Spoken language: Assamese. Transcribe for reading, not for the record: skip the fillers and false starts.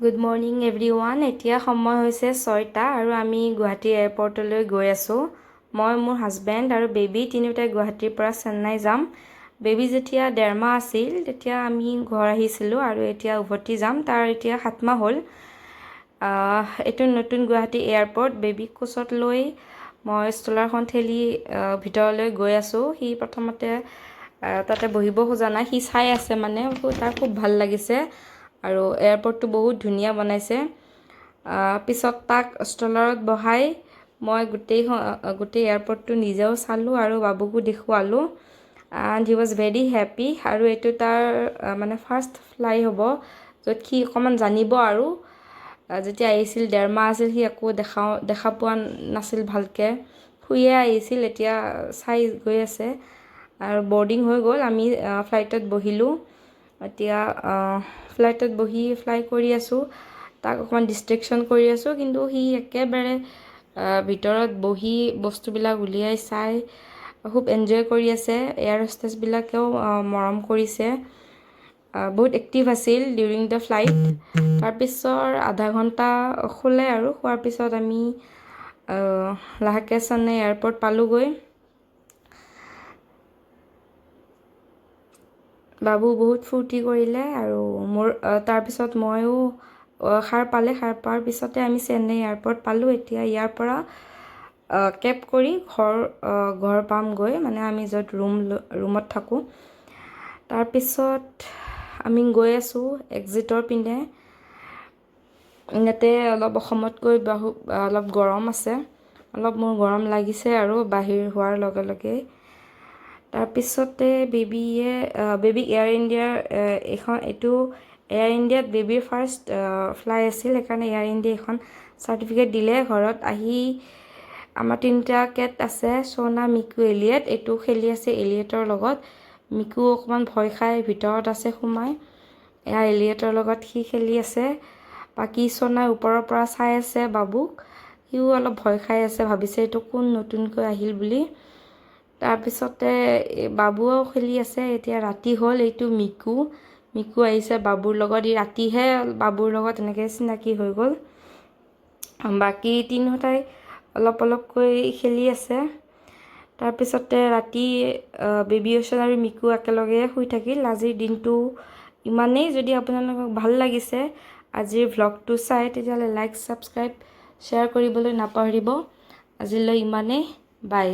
Good morning everyone. এতিয়া সময় হৈছে 6টা আৰু আমি গুৱাহাটী এয়াৰপৰ্টলৈ গৈ আছোঁ। মই, মোৰ হাজবেণ্ড আৰু বেবী তিনিওটাই গুৱাহাটীৰ পৰা চেন্নাই যাম। বেবী যেতিয়া 1.5 মাহ আছিল তেতিয়া আমি ঘৰ আহিছিলোঁ আৰু এতিয়া উভতি যাম। তাৰ এতিয়া 7 মাহ হ'ল। এইটো নতুন গুৱাহাটী এয়াৰপৰ্ট। বেবীক কোচত লৈ মই ষ্ট্ৰলাৰখন ঠেলি ভিতৰলৈ গৈ আছোঁ। সি প্ৰথমতে তাতে বহিব খোজা নাই, সি চাই আছে মানে, তাৰ খুব ভাল লাগিছে আৰু এয়াৰপৰ্টটো বহুত ধুনীয়া বনাইছে। পিছত তাক ষ্ট্ৰলাৰত বহাই মই গোটেই এয়াৰপৰ্টটো নিজেও চালোঁ আৰু বাবুকো দেখুৱালোঁ। And he was very happy. আৰু এইটো তাৰ মানে ফাৰ্ষ্ট ফ্লাই হ'ব, য'ত সি অকণমান জানিব আৰু যেতিয়া আহিছিল 1.5 মাহ আছিল, সি একো দেখা পোৱা নাছিল ভালকৈ, শুয়ে আহিছিল। এতিয়া চাই গৈ আছে আৰু বৰ্ডিং হৈ গ'ল। আমি ফ্লাইটত বহিলোঁ। এতিয়া ফ্লাইটত বহি ফ্লাই কৰি আছোঁ। তাক অকণমান ডিষ্ট্ৰেকশ্যন কৰি আছোঁ, কিন্তু সি একেবাৰে ভিতৰত বহি বস্তুবিলাক উলিয়াই চাই খুব এনজয় কৰি আছে। এয়াৰ হোষ্টেছবিলাকেও মৰম কৰিছে। বহুত এক্টিভ আছিল ডিউৰিং দ্য ফ্লাইট। তাৰপিছত আধা ঘণ্টা শুলে আৰু শোৱাৰ পিছত আমি লাহেকৈ চেন্নাই এয়াৰপৰ্ট পালোঁগৈ। বাবু বহুত ফূৰ্তি কৰিলে আৰু তাৰপিছত ময়ো সাৰ পোৱাৰ পিছতে আমি চেন্নাই এয়াৰপৰ্ট পালোঁ। এতিয়া ইয়াৰ পৰা কেব কৰি ঘৰ পামগৈ, মানে আমি য'ত ৰুমত থাকোঁ। তাৰপিছত আমি গৈ আছোঁ এক্সিটৰ পিনে। ইয়াতে অলপ অসমতকৈ অলপ গৰম আছে, অলপ মোৰ গৰম লাগিছে আৰু বাহিৰ হোৱাৰ লগে লগে। তাৰপিছতে বেবীক এয়াৰ ইণ্ডিয়াৰ এইটো এয়াৰ ইণ্ডিয়াত বেবীৰ ফাৰ্ষ্ট ফ্লাই আছিল, সেইকাৰণে এয়াৰ ইণ্ডিয়া এখন চাৰ্টিফিকেট দিলে। ঘৰত আহি আমাৰ 3টা কেট আছে, সোনা, মিকু, এলিয়েট। এইটো খেলি আছে এলিয়েটৰ লগত। মিকু অকণমান ভয় খাই ভিতৰত আছে সোমাই, এয়া এলিয়েটৰ লগত সি খেলি আছে। বাকী সোনাই ওপৰৰ পৰা চাই আছে বাবুক, সিও অলপ ভয় খাই আছে, ভাবিছে এইটো কোন নতুনকৈ আহিল বুলি। তাৰপিছতে বাবুও খেলি আছে। এতিয়া ৰাতি হ'ল। এইটো মিকু আহিছে বাবুৰ লগত। ই ৰাতিহে বাবুৰ লগত এনেকৈ চিনাকি হৈ গ'ল। বাকী তিনিওটাই অলপকৈ খেলি আছে। তাৰপিছতে ৰাতি বেবী ওচন আৰু মিকু একেলগে শুই থাকিল। আজিৰ দিনটো ইমানেই। যদি আপোনালোকক ভাল লাগিছে আজিৰ ভ্লগটো চাই, তেতিয়াহ'লে লাইক, ছাবস্ক্ৰাইব, শ্বেয়াৰ কৰিবলৈ নাপাহৰিব। আজিলৈ ইমানেই। বাই।